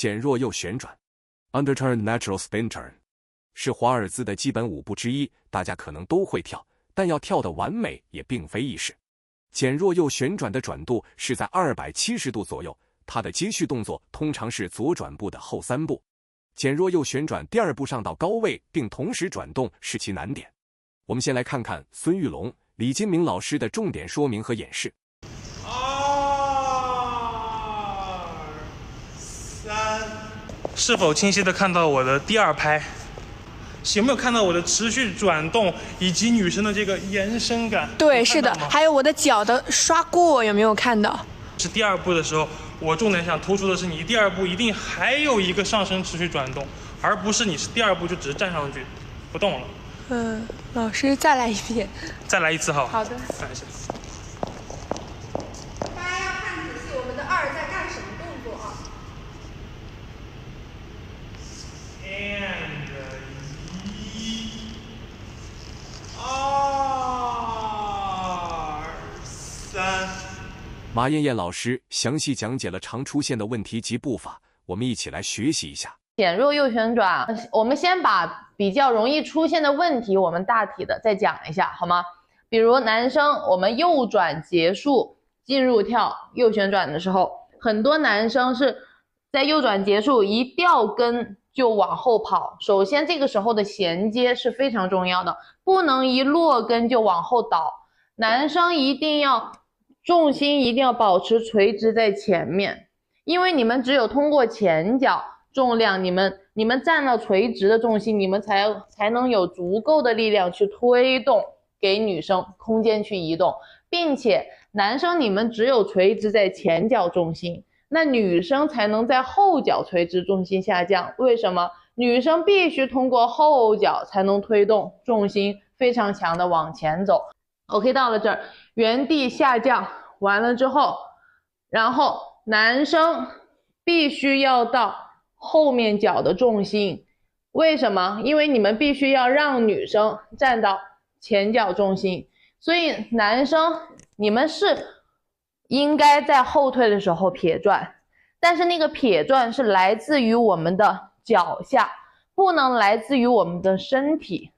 减弱右旋转 Underturn Natural Spin Turn 是华尔兹的基本舞步之一，大家可能都会跳，但要跳得完美也并非易事。减弱右旋转的转度是在270度左右，它的接续动作通常是左转步的后3步。减弱右旋转第2步上到高位并同时转动是其难点。我们先来看看孙玉龙、李金明老师的重点说明和演示。2、3，是否清晰的看到我的第2拍？有没有看到我的持续转动以及女生的这个延伸感？对，是的，还有我的脚的刷过，有没有看到？是第2步的时候，我重点想突出的是，你第2步一定还有一个上身持续转动，而不是你是第2步就只是站上去不动了。老师再来一遍。再来一次好。好的。看一下。大家要看仔细，我们的2在干什么动作啊？And 1、2、3。马艳艳老师详细讲解了常出现的问题及步伐，我们一起来学习一下。减弱右旋转，我们先把比较容易出现的问题，我们大体的再讲一下，好吗？比如男生，我们右转结束进入跳右旋转的时候，很多男生是在右转结束一掉跟就往后跑。首先这个时候的衔接是非常重要的，不能一落跟就往后倒。男生一定要重心一定要保持垂直在前面，因为你们只有通过前脚重量，你们站到垂直的重心，你们才能有足够的力量去推动，给女生空间去移动，并且男生你们只有垂直在前脚重心，那女生才能在后脚垂直重心下降。为什么？女生必须通过后脚才能推动，重心非常强的往前走。OK， 到了这儿，原地下降完了之后，然后男生必须要到后面脚的重心。为什么？因为你们必须要让女生站到前脚重心，所以男生你们是应该在后退的时候撇转，但是那个撇转是来自于我们的脚下，不能来自于我们的身体，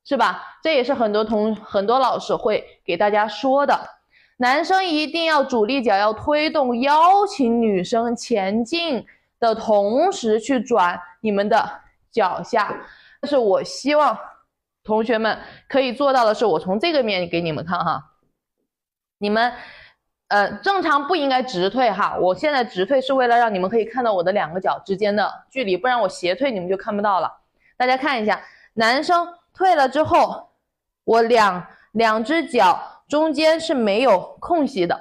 是吧？这也是很多老师会给大家说的。男生一定要主力脚要推动，邀请女生前进的同时去转你们的脚下。但是我希望同学们可以做到的是，我从这个面给你们看哈，你们正常不应该直退哈，我现在直退是为了让你们可以看到我的2个脚之间的距离，不然我斜退你们就看不到了。大家看一下，男生退了之后，我两只脚中间是没有空隙的，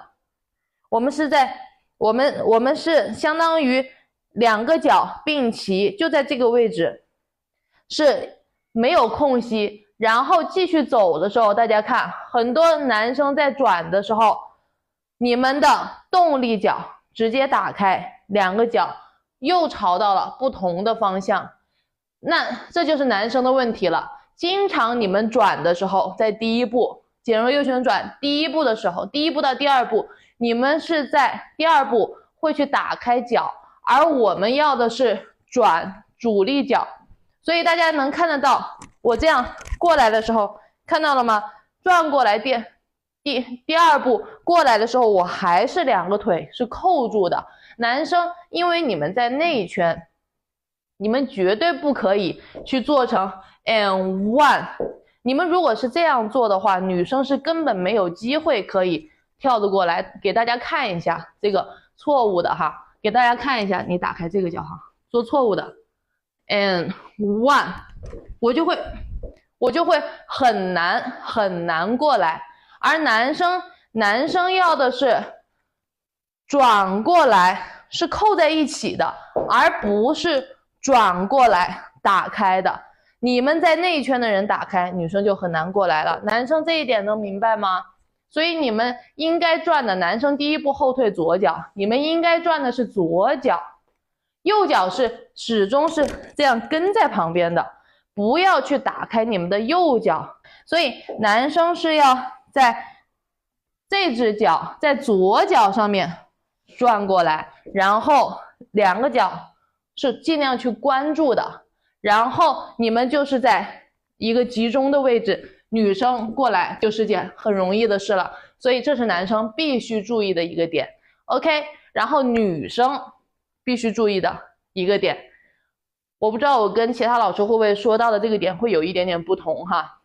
我们是相当于2个脚并齐，就在这个位置是没有空隙。然后继续走的时候，大家看很多男生在转的时候，你们的动力脚直接打开，2个脚又朝到了不同的方向，那这就是男生的问题了。经常你们转的时候，在第1步减弱右旋转第1步的时候，第1步到第2步，你们是在第2步会去打开脚，而我们要的是转主力脚。所以大家能看得到我这样过来的时候，看到了吗？转过来第2步过来的时候，我还是2个腿是扣住的。男生因为你们在内圈，你们绝对不可以去做成 and one， 你们如果是这样做的话，女生是根本没有机会可以跳得过来。给大家看一下这个错误的哈，给大家看一下，你打开这个脚哈，做错误的 and one， 我就会很难过来。而男生要的是转过来，是扣在一起的，而不是转过来打开的。你们在内圈的人打开，女生就很难过来了。男生这一点能明白吗？所以你们应该转的，男生第1步后退左脚，你们应该转的是左脚，右脚是始终是这样跟在旁边的，不要去打开你们的右脚。所以男生是要在这只脚在左脚上面转过来，然后2个脚是尽量去关注的。然后你们就是在一个集中的位置，女生过来就是件很容易的事了，所以这是男生必须注意的一个点。OK， 然后女生必须注意的一个点，我不知道我跟其他老师会不会说到的这个点会有一点点不同哈。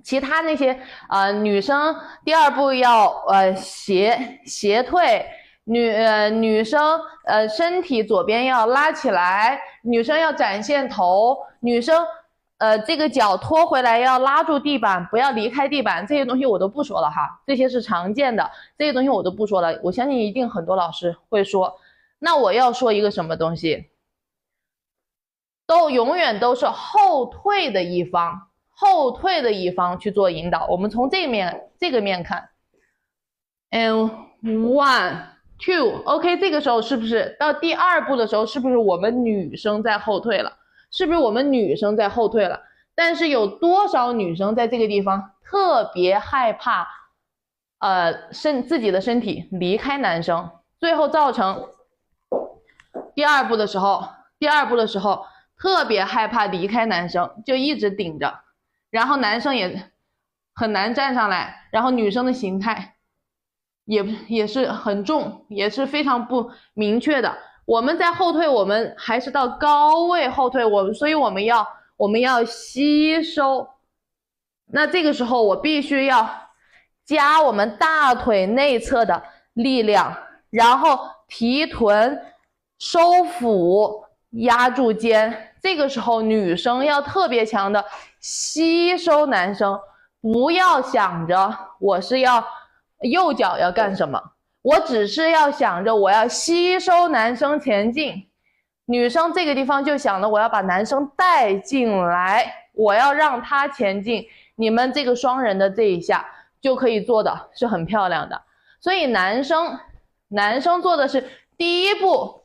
其他那些女生第二步要斜退，女生身体左边要拉起来，女生要展现头，女生这个脚拖回来要拉住地板，不要离开地板，这些东西我都不说了哈，这些是常见的，这些东西我都不说了，我相信一定很多老师会说。那我要说一个什么东西，永远都是后退的一方去做引导。我们从这个面看 ，and 1 2 OK， 这个时候是不是到第二步的时候，是不是我们女生在后退了？是不是我们女生在后退了？但是有多少女生在这个地方特别害怕自己的身体离开男生，最后造成第二步的时候特别害怕离开男生，就一直顶着，然后男生也很难站上来，然后女生的形态也是很重，也是非常不明确的。我们在后退，我们还是到高位后退，所以我们要吸收。那这个时候我必须要加我们大腿内侧的力量，然后提臀、收腹、压住肩。这个时候女生要特别强的吸收男生，不要想着我是要右脚要干什么，我只是要想着我要吸收男生前进。女生这个地方就想着我要把男生带进来，我要让他前进。你们这个双人的这一下就可以做的是很漂亮的。所以男生做的是第一步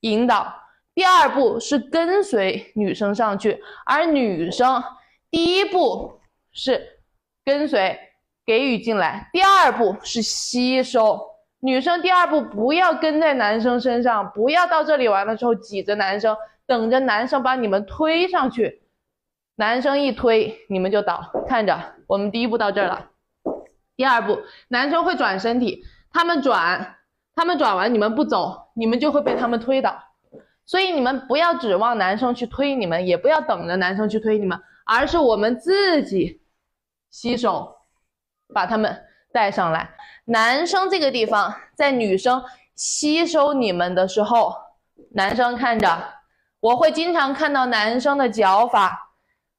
引导，第二步是跟随女生上去，而女生第一步是跟随给予进来，第二步是吸收。女生第二步不要跟在男生身上，不要到这里完了之后挤着男生，等着男生把你们推上去，男生一推你们就倒。看着我们第一步到这儿了，第二步男生会转身体，他们转完你们不走，你们就会被他们推倒。所以你们不要指望男生去推你们，也不要等着男生去推你们，而是我们自己洗手把他们带上来。男生这个地方在女生吸收你们的时候，男生看着，我会经常看到男生的脚法，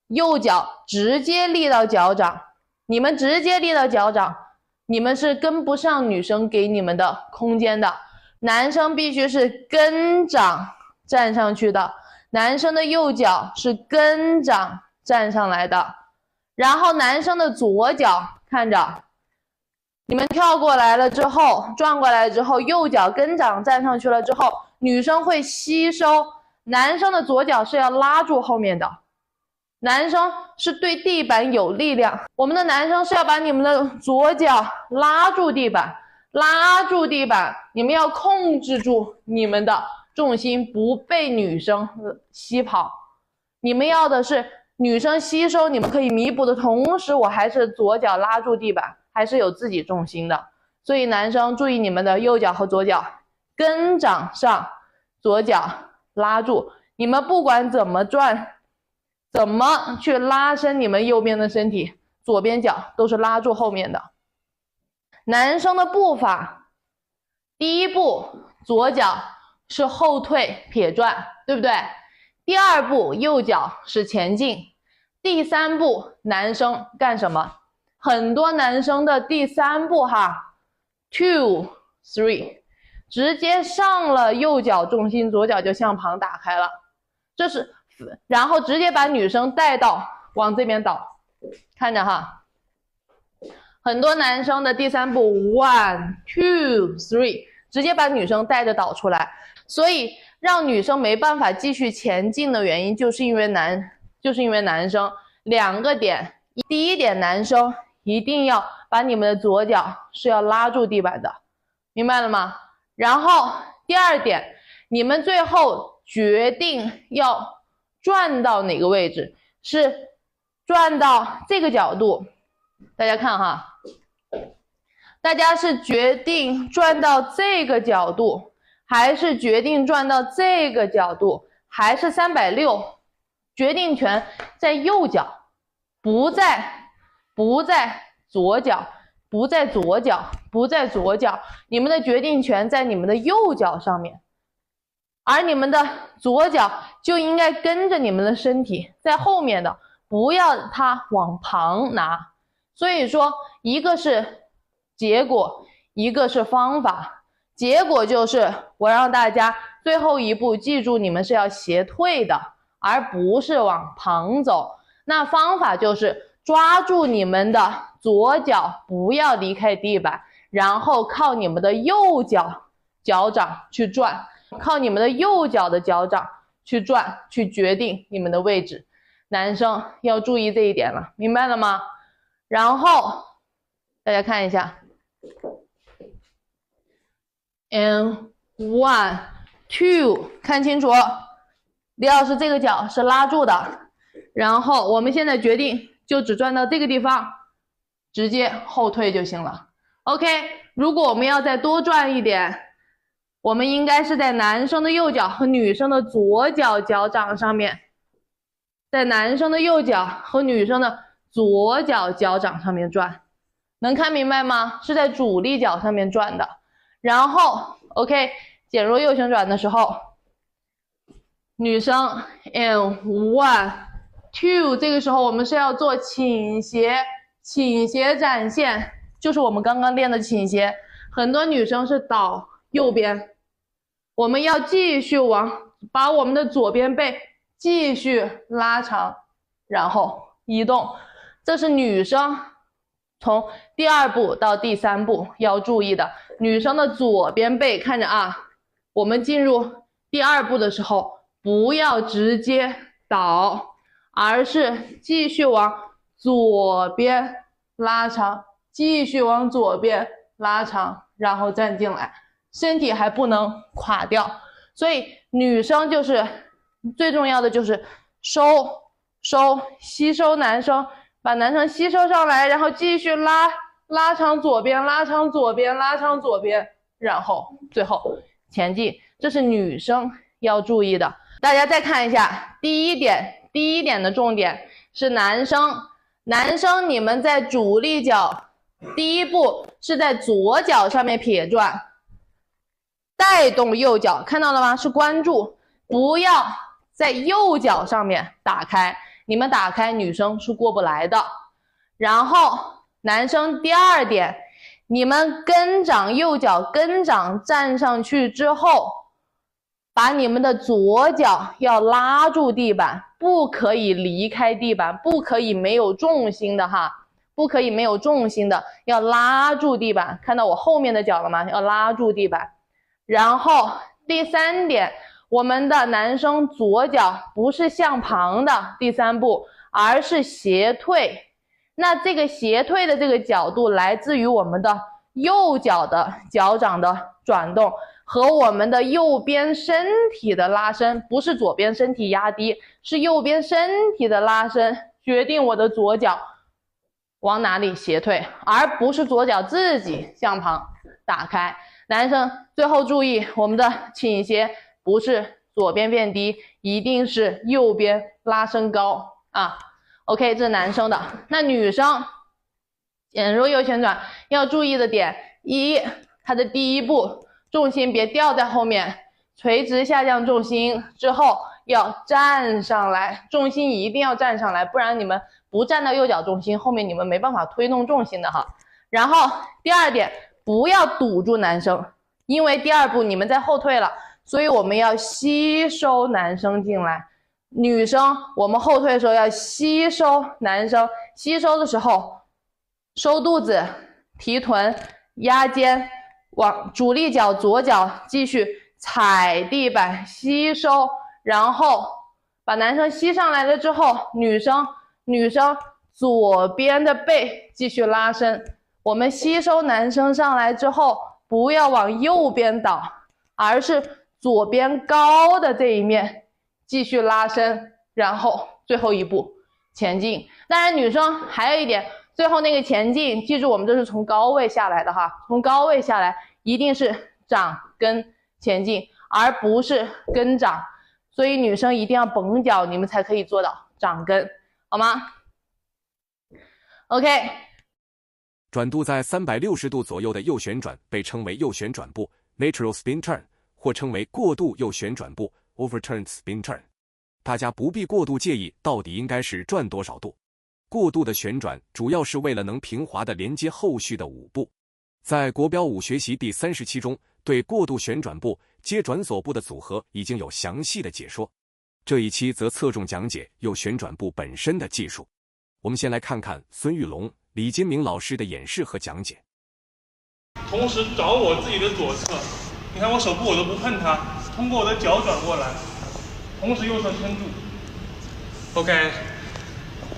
右脚直接立到脚掌，你们直接立到脚掌，你们是跟不上女生给你们的空间的。男生必须是跟掌站上去的，男生的右脚是跟掌站上来的，然后男生的左脚看着，你们跳过来了之后，转过来之后，右脚跟掌站上去了之后，女生会吸收，男生的左脚是要拉住后面的，男生是对地板有力量，我们的男生是要把你们的左脚拉住地板，你们要控制住你们的重心，不被女生吸跑。你们要的是女生吸收，你们可以弥补的同时，我还是左脚拉住地板，还是有自己重心的。所以男生注意你们的右脚和左脚跟掌上，左脚拉住，你们不管怎么转，怎么去拉伸你们右边的身体，左边脚都是拉住后面的。男生的步伐，第一步左脚是后退撇转，对不对？第二步右脚是前进，第三步男生干什么？很多男生的第三步哈 2 3直接上了右脚重心，左脚就向旁打开了，这是然后直接把女生带到往这边倒，看着哈，很多男生的第三步 1 2 3直接把女生带着倒出来，所以让女生没办法继续前进的原因，就是因为男生两个点，第一点，男生一定要把你们的左脚是要拉住地板的，明白了吗？然后第二点，你们最后决定要转到哪个位置，是转到这个角度。大家看哈，大家是决定转到这个角度，还是决定转到这个角度，还是360？决定权在右脚，不在左脚，不在左脚，不在左脚，你们的决定权在你们的右脚上面，而你们的左脚就应该跟着你们的身体在后面的，不要它往旁拿。所以说，一个是结果，一个是方法。结果就是我让大家最后一步记住，你们是要斜退的，而不是往旁走。那方法就是抓住你们的左脚，不要离开地板，然后靠你们的右脚脚掌去转，靠你们的右脚的脚掌去转，去决定你们的位置。男生要注意这一点了，明白了吗？然后大家看一下 ，and 1 2， 看清楚，李老师这个脚是拉住的，然后我们现在决定就只转到这个地方，直接后退就行了。OK， 如果我们要再多转一点，我们应该是在男生的右脚和女生的左脚脚掌上面，在男生的右脚和女生的左脚脚掌上面转，能看明白吗？是在主力脚上面转的。然后 OK， 减弱右旋转的时候，女生 and 1 2， 这个时候我们是要做倾斜展现，就是我们刚刚练的倾斜。很多女生是倒右边，我们要继续把我们的左边背继续拉长，然后移动。这是女生从第2步到第3步要注意的。女生的左边背看着啊，我们进入第2步的时候，不要直接倒，而是继续往左边拉长，继续往左边拉长，然后站进来，身体还不能垮掉。所以女生就是最重要的就是吸收男生，把男生吸收上来，然后继续拉长左边，拉长左边，拉长左边，然后最后前进。这是女生要注意的。大家再看一下第一点的重点是男生你们在主力脚第1步是在左脚上面撇转，带动右脚，看到了吗？是关注，不要在右脚上面打开，你们打开女生是过不来的。然后男生第2点，你们跟掌右脚跟掌站上去之后，把你们的左脚要拉住地板，不可以离开地板，不可以没有重心的哈，不可以没有重心的，要拉住地板。看到我后面的脚了吗？要拉住地板。然后第3点，我们的男生左脚不是向旁的第3步，而是斜退。那这个斜退的这个角度来自于我们的右脚的脚掌的转动和我们的右边身体的拉伸，不是左边身体压低，是右边身体的拉伸决定我的左脚往哪里斜退，而不是左脚自己向旁打开。男生最后注意，我们的倾斜不是左边变低，一定是右边拉伸高啊。OK， 这是男生的。那女生减弱右旋转要注意的点一，它的第1步重心别掉在后面，垂直下降重心之后要站上来，重心一定要站上来，不然你们不站到右脚重心，后面你们没办法推动重心的哈。然后第2点，不要堵住男生，因为第2步你们在后退了，所以我们要吸收男生进来。女生我们后退的时候要吸收男生，吸收的时候收肚子，提臀，压肩，往主力脚左脚继续踩地板吸收，然后把男生吸上来了之后，女生左边的背继续拉伸。我们吸收男生上来之后，不要往右边倒，而是左边高的这一面继续拉伸，然后最后一步前进。当然女生还有一点，最后那个前进，记住我们这是从高位下来的哈，从高位下来一定是掌跟前进，而不是跟掌，所以女生一定要绷脚，你们才可以做到掌跟，好吗 ？OK。转度在360度左右的右旋转被称为右旋转步 （natural spin turn）， 或称为过度右旋转步 （overturned spin turn）。大家不必过度介意到底应该是转多少度。过度的旋转主要是为了能平滑地连接后续的舞步。在国标舞学习第37中，对过度旋转步接转锁步的组合已经有详细的解说。这一期则侧重讲解右旋转步本身的技术。我们先来看看孙玉龙、李金明老师的演示和讲解。同时找我自己的左侧，你看我手部我都不碰它，通过我的脚转过来，同时右侧撑住。OK，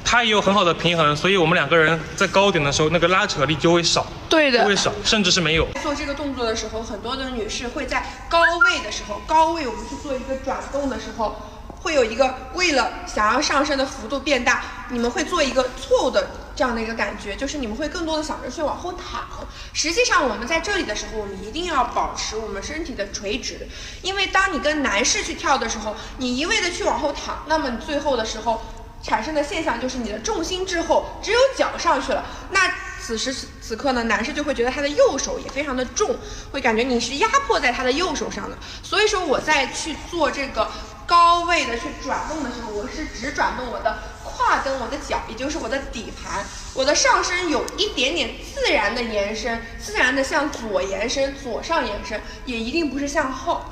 它也有很好的平衡，所以我们两个人在高点的时候，那个拉扯力就会少，对的，就会少，甚至是没有。做这个动作的时候，很多的女士会在高位的时候，高位我们去做一个转动的时候，会有一个为了想要上升的幅度变大，你们会做一个错误的这样的一个感觉，就是你们会更多的想着去往后躺。实际上我们在这里的时候，我们一定要保持我们身体的垂直，因为当你跟男士去跳的时候，你一味的去往后躺，那么你最后的时候产生的现象就是你的重心滞后，只有脚上去了。那此时此刻呢，男士就会觉得他的右手也非常的重，会感觉你是压迫在他的右手上的。所以说我在去做这个高位的去转动的时候，我是只转动我的胯跟我的脚，也就是我的底盘，我的上身有一点点自然的延伸，自然的向左延伸，左上延伸，也一定不是向后。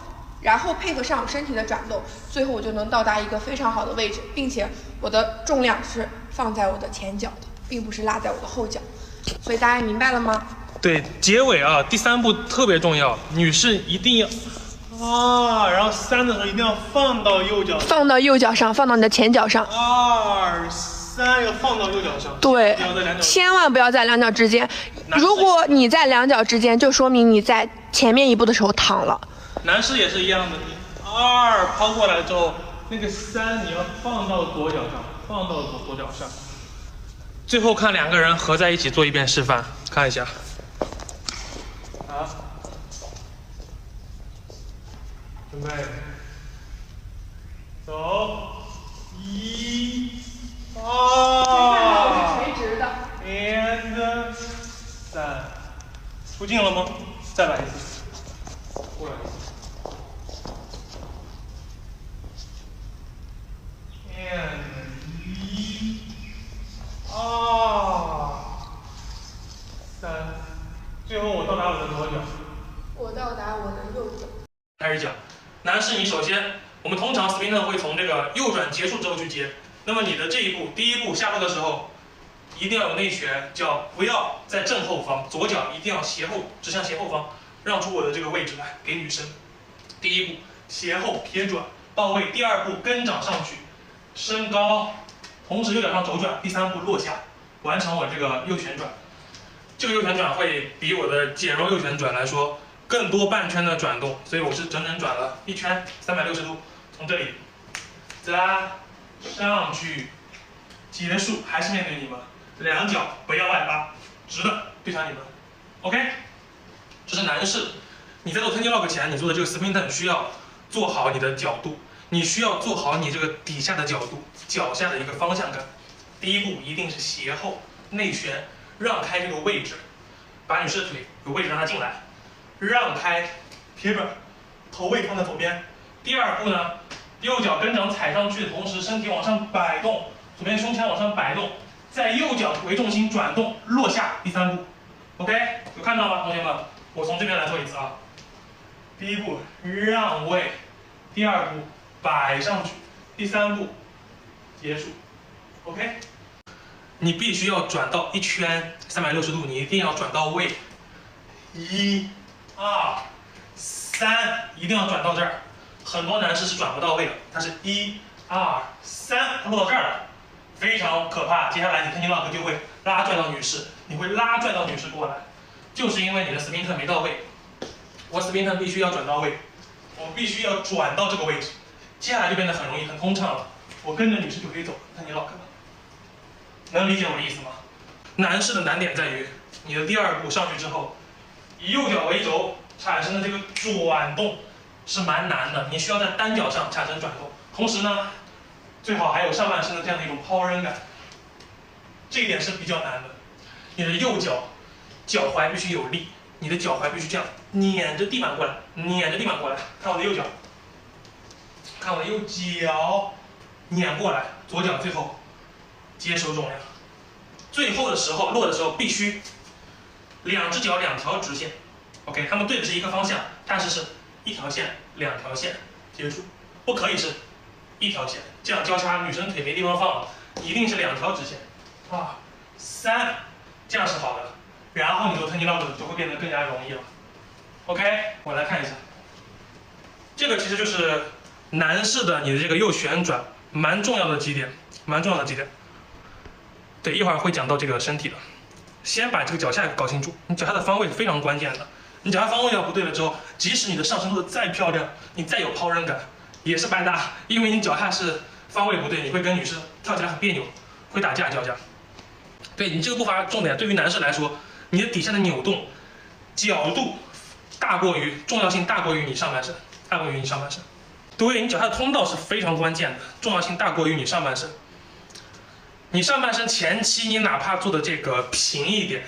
然后配合上身体的转动，最后我就能到达一个非常好的位置，并且我的重量是放在我的前脚的，并不是拉在我的后脚。所以大家明白了吗？对，结尾啊，第3步特别重要，女士一定要然后3的时候一定要放到右脚，放到右脚上，放到你的前脚上。2、3要放到右脚上。对，千万不要在两脚之间。如果你在两脚之间，就说明你在前面一步的时候躺了。男士也是一样的，你2抛过来之后，那个3你要放到左脚上，放到左脚上。最后看两个人合在一起做一遍示范，看一下。好，准备，走，1、2，垂直的 and 3，出镜了吗？再来一次，过来一次。and 1、2、3，最后我到达我的左脚，我到达我的右脚。开始讲，男士，你首先，我们通常 spinner 会从这个右转结束之后去接，那么你的这一步，第一步下落的时候，一定要有内旋，脚不要在正后方，左脚一定要斜后，指向斜后方，让出我的这个位置来给女生。第一步斜后撇转到位，第2步跟掌上去，升高，同时右脚上肘转，第3步落下，完成我这个右旋转。这个右旋转会比我的减弱右旋转来说更多半圈的转动，所以我是整整转了一圈360度，从这里扎上去，结束，还是面对你们，两脚不要外八，直的对向你们。OK， 这是男士，你在做 turning lock 前，你做的这个 spin turn 需要做好你的角度，你需要做好你这个底下的角度，脚下的一个方向感。第一步一定是斜后内旋，让开这个位置，把女士的腿有位置让她进来，让开撇转，头位放在左边。第2步呢，右脚跟掌踩上去的同时，身体往上摆动，左边胸腔往上摆动，在右脚为重心转动落下。第3步 ，OK， 有看到吗，同学们？我从这边来做一次啊。第1步让位，第2步摆上去，第3步结束。OK， 你必须要转到一圈360度，你一定要转到位。1、2、3，一定要转到这儿。很多男士是转不到位的，他是1、2、3，他落到这儿了，非常可怕。接下来你turning lock就会拉拽到女士，你会拉拽到女士过来，就是因为你的 spin turn 没到位。我 spin turn 必须要转到位，我必须要转到这个位置，接下来就变得很容易、很通畅了。我跟着女士就可以走turn lock了，能理解我的意思吗？男士的难点在于，你的第二步上去之后，以右脚为轴产生的这个转动是蛮难的，你需要在单脚上产生转动，同时呢，最好还有上半身的这样的一种抛扔感，这一点是比较难的。你的右脚脚踝必须有力，你的脚踝必须这样撵着地板过来，撵着地板过来。看我的右脚，看我的右脚撵过来，左脚最后接收重量。最后的时候落的时候必须两只脚两条直线 ，OK， 它们对的是一个方向，但是是一条线、两条线结束，不可以是一条线，这样交叉女生腿没地方放了，一定是两条直线。2、3，这样是好的，然后你做turn lock就会变得更加容易了。OK， 我来看一下，这个其实就是男士的你的这个右旋转蛮重要的几点，蛮重要的几点。对，一会儿会讲到这个身体的。先把这个脚下搞清楚，你脚下的方位是非常关键的。你脚下方位要不对了之后，即使你的上身做的再漂亮，你再有抛扔感，也是白搭，因为你脚下是方位不对，你会跟女士跳起来很别扭，会打架叫架。对你这个步伐重点，对于男士来说，你的底下的扭动角度重要性大过于你上半身，大过于你上半身。对你脚下的通道是非常关键的，重要性大过于你上半身。你上半身前期你哪怕做的这个平一点，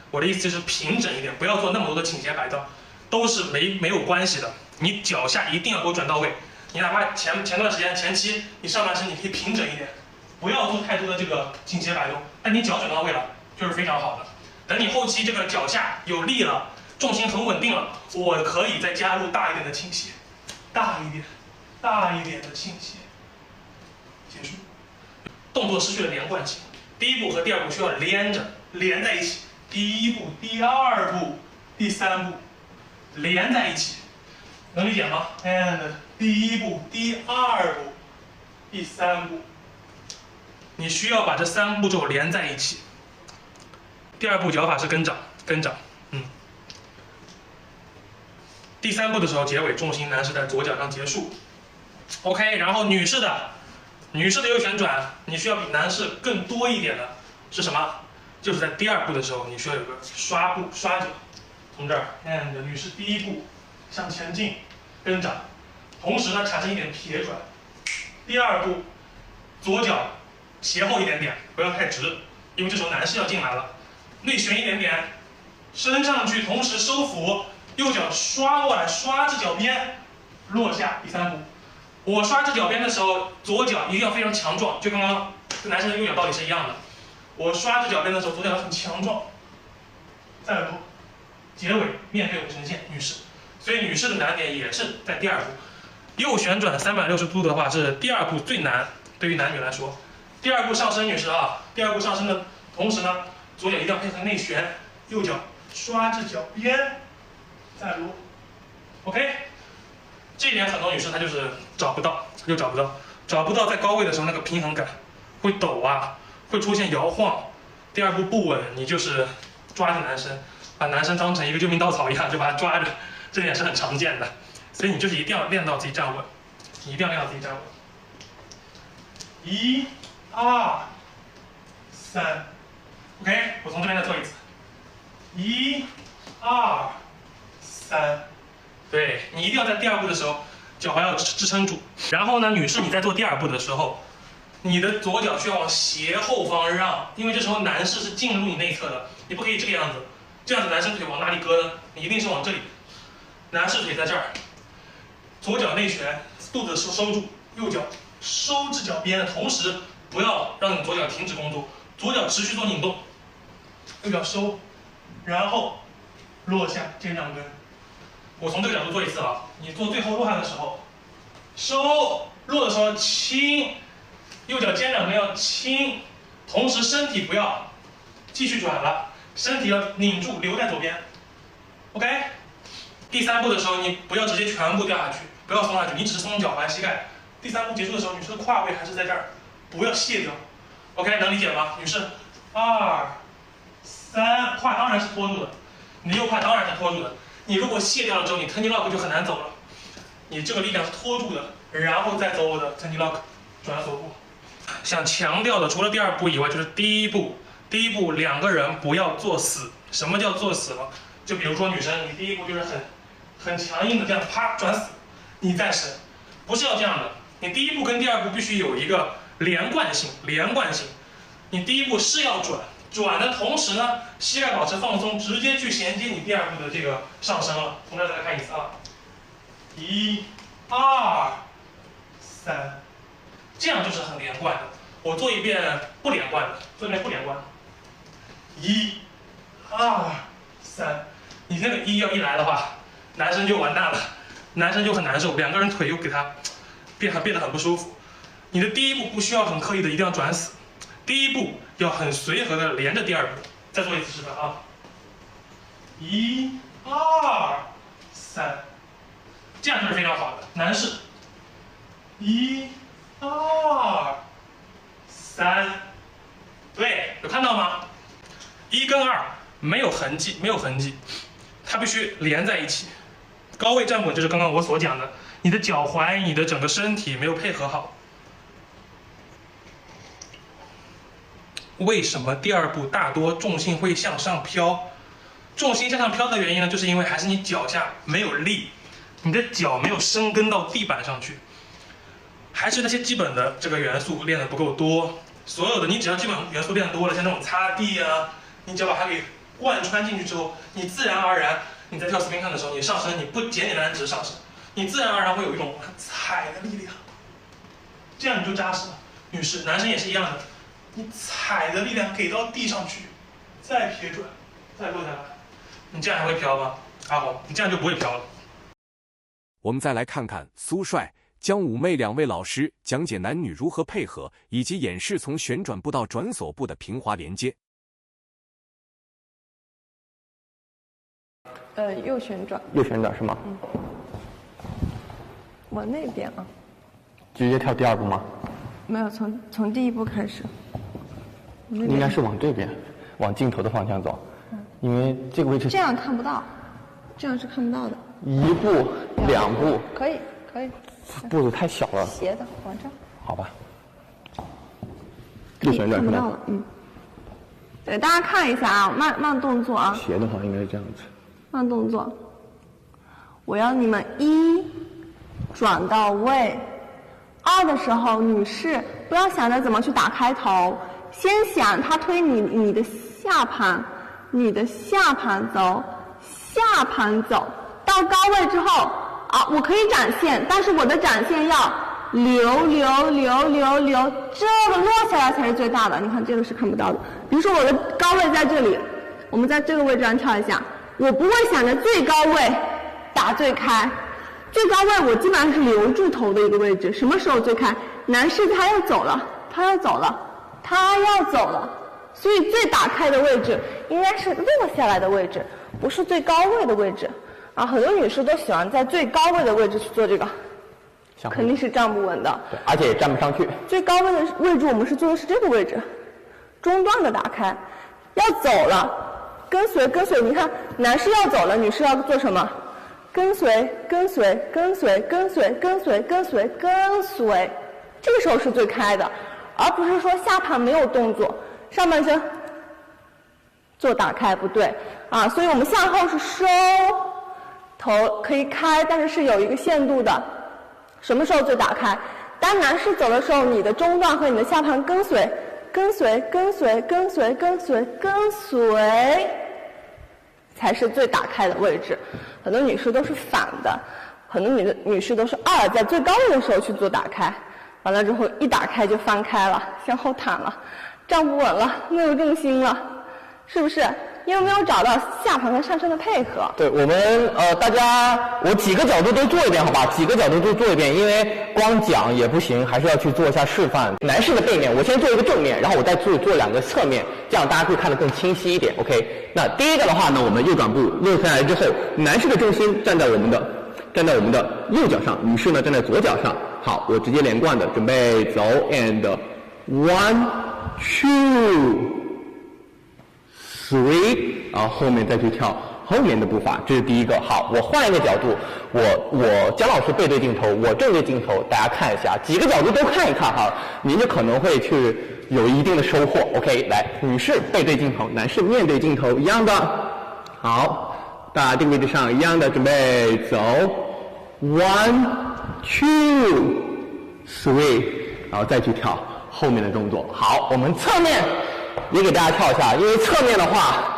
我的意思就是平整一点，不要做那么多的倾斜摆动，都是没有关系的。你脚下一定要给我转到位。你哪怕前段时间前期你上半身你可以平整一点，不要做太多的这个倾斜摆动，但你脚转到位了就是非常好的。等你后期这个脚下有力了，重心很稳定了，我可以再加入大一点的倾斜，大一点的倾斜，结束。动作失去了连贯性，第一步和第二步需要连在一起。第一步、第二步、第三步连在一起，能理解吗 ？And 第一步、第二步、第三步，你需要把这3步骤连在一起。第二步脚法是跟掌，第三步的时候结尾重心男士在左脚上结束。OK， 然后女士的右旋转，你需要比男士更多一点的是什么？就是在第二步的时候，你需要有个刷脚，从这儿 ，and 女士第一步向前进，跟掌，同时呢产生一点撇转。第二步，左脚斜后一点点，不要太直，因为这时候男士要进来了，内旋一点点，升上去，同时收腹，右脚刷过来，刷至脚边，落下。第三步。我刷至脚边的时候，左脚一定要非常强壮，就刚刚跟男生的右脚道理是一样的。我刷至脚边的时候，左脚要很强壮，再落，结尾面对五呈现，女士。所以女士的难点也是在第二步。右旋转360度的话是第二步最难，对于男女来说。第二步上升，女士啊，第二步上升的同时呢，左脚一定要配合内旋，右脚刷至脚边，再落。OK。这一点很多女生她就是找不到在高位的时候那个平衡感，会抖啊，会出现摇晃。第二步不稳，你就是抓着男生，把男生当成一个救命稻草一样，就把他抓着，这点是很常见的。所以你就是一定要练到自己站稳，你一定要练到自己站稳。1、2、3 ，OK， 我从这边再做一次。1、2、3。对，你一定要在第二步的时候，脚踝要支撑住。然后呢，女士，你在做第二步的时候，你的左脚需要往斜后方让，因为这时候男士是进入你内侧的，你不可以这个样子。这样子男生腿往哪里搁呢？你一定是往这里。男士腿在这儿，左脚内旋，肚子收住，右脚收至脚边的同时，不要让你左脚停止工作，左脚持续做拧动，右脚收，然后落下肩掌根。我从这个角度做一次啊，你做最后落下的时候，收落的时候轻，右脚肩掌根要轻，同时身体不要继续转了，身体要拧住留在左边 ，OK。第三步的时候，你不要直接全部掉下去，不要松下去，你只是松脚踝、膝盖。第三步结束的时候，女士的胯位还是在这儿，不要卸掉 ，OK， 能理解吗？女士，2、3，胯当然是拖住的，你的右胯当然是拖住的。你如果卸掉了之后，你turn lock就很难走了。你这个力量是拖住的，然后再走我的tendy lock 转锁步。想强调的除了第2步以外，就是第1步。第1步2个人不要作死。什么叫作死呢？就比如说女生，你第1步就是很强硬的这样啪转死，你再伸，不是要这样的。你第1步跟第2步必须有一个连贯性。你第1步是要转的同时呢，膝盖保持放松，直接去衔接你第2步的这个上升了。从这儿再来看一次啊，1、2、3，这样就是很连贯的。我做一遍不连贯的，1、2、3，你那个1要一来的话，男生就完蛋了，男生就很难受，2个人腿又给他变得很不舒服。你的第1步不需要很刻意的一定要转死，第1步要很随和的连着第2步。再做一次示范啊，1、2、3，这样就是非常好的。男士，1、2、3，对，有看到吗？1跟2没有痕迹，它必须连在一起。高位站稳就是刚刚我所讲的，你的脚踝、你的整个身体没有配合好。为什么第2步大多重心会向上飘？重心向上飘的原因呢，就是因为还是你脚下没有力，你的脚没有深根到地板上去，还是那些基本的这个元素练得不够多。所有的你只要基本元素练得多了，像这种擦地啊，你只要把它给贯穿进去之后，你自然而然你在跳 spin 看的时候，你上身你不简单只是上身，你自然而然会有一种踩的力量，这样你就扎实了。女士、男生也是一样的，你踩的力量给到地上去，再撇转，再落下来，你这样还会飘吗？阿红，你这样就不会飘了。我们再来看看苏帅、江妩媚2位老师讲解男女如何配合，以及演示从旋转步到转锁步的平滑连接。右旋转是吗？往那边啊。直接跳第2步吗？没有，从第1步开始。应该是往这边，往镜头的方向走，因为这个位置这样看不到，这样是看不到的。1步、2步，可以，步子太小了，斜的往这儿。好吧。右旋转是吗？对，大家看一下啊，慢动作啊。斜的话应该是这样子。慢动作，我要你们1转到位，2的时候，女士不要想着怎么去打开头，先想他推你的下盘，走，下盘走到高位之后啊，我可以展现，但是我的展现要流，这个落下来才是最大的。你看这个是看不到的。比如说我的高位在这里，我们在这个位置上跳一下。我不会想着最高位打最开，最高位我基本上是留住头的一个位置。什么时候最开？男士他要走了，所以最打开的位置应该是落下来的位置，不是最高位的位置。啊，很多女士都喜欢在最高位的位置去做这个，肯定是站不稳的，对，而且也站不上去。最高位的位置我们是做的是这个位置，中段的打开，要走了。跟随，你看，男士要走了，女士要做什么？跟随，这个时候是最开的，而不是说下盘没有动作，上半身做打开，不对啊。所以我们向后是收，头可以开，但是是有一个限度的。什么时候最打开？当男士走的时候，你的中段和你的下盘跟随，才是最打开的位置。很多女士都是反的，很多女士都是2在最高位的时候去做打开，完了之后一打开就翻开了，向后躺了，站不稳了，没有重心了，是不是？因为没有找到下盘和上身的配合。对，我们大家我几个角度都做一遍，好吧？几个角度都做一遍，因为光讲也不行，还是要去做一下示范。男士的背面，我先做一个正面，然后我再做2个侧面，这样大家会看得更清晰一点。OK， 那第一个的话呢，我们右转步落下来之后，男士的重心站在我们的右脚上，女士呢站在左脚上。好，我直接连贯的准备走 ，and 1 2 3，然后后面再去跳后面的步伐，这是第一个。好，我换一个角度，我姜老师背对镜头，我正对镜头，大家看一下，几个角度都看一看哈，您就可能会去有一定的收获。OK， 来，女士背对镜头，男士面对镜头，一样的。好，大家这个位置上一样的，准备走 ，1 2 3， 然后再去跳后面的动作。好，我们侧面也给大家跳一下，因为侧面的话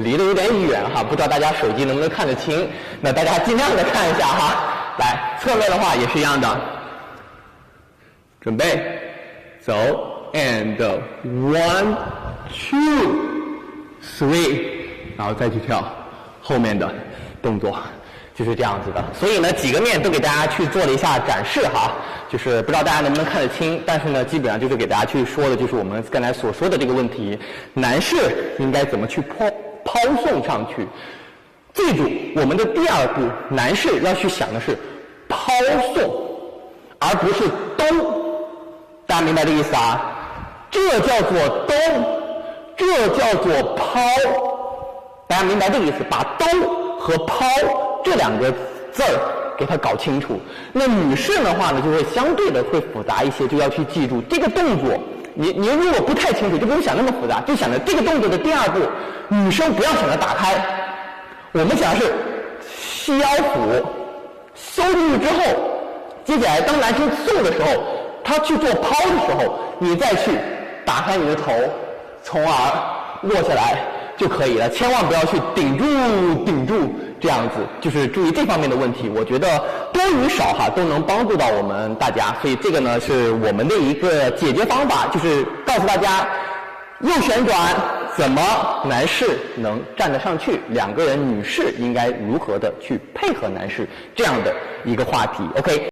离得有点远哈，不知道大家手机能不能看得清，那大家尽量的看一下哈。来，侧面的话也是一样的，准备走 and 1 2 3， 然后再去跳后面的动作，就是这样子的。所以呢，几个面都给大家去做了一下展示哈，就是不知道大家能不能看得清，但是呢，基本上就是给大家去说的就是我们刚才所说的这个问题，男士应该怎么去抛送上去。记住，我们的第二步，男士要去想的是抛送，而不是兜。大家明白这个意思啊？这叫做兜，这叫做抛。大家明白这个意思？把兜和抛这两个字儿给它搞清楚。那女士的话呢，就会相对的会复杂一些，就要去记住这个动作。你如果不太清楚，就不用想那么复杂，就想着这个动作的第二步，女生不要想着打开，我们想的是吸腰腹，收进去之后，接下来当男生送的时候，他去做抛的时候，你再去打开你的头，从而落下来就可以了，千万不要去顶住这样子，就是注意这方面的问题。我觉得多与少哈都能帮助到我们大家，所以这个呢是我们的一个解决方法，就是告诉大家右旋转怎么男士能站得上去，两个人女士应该如何的去配合男士这样的一个话题。OK。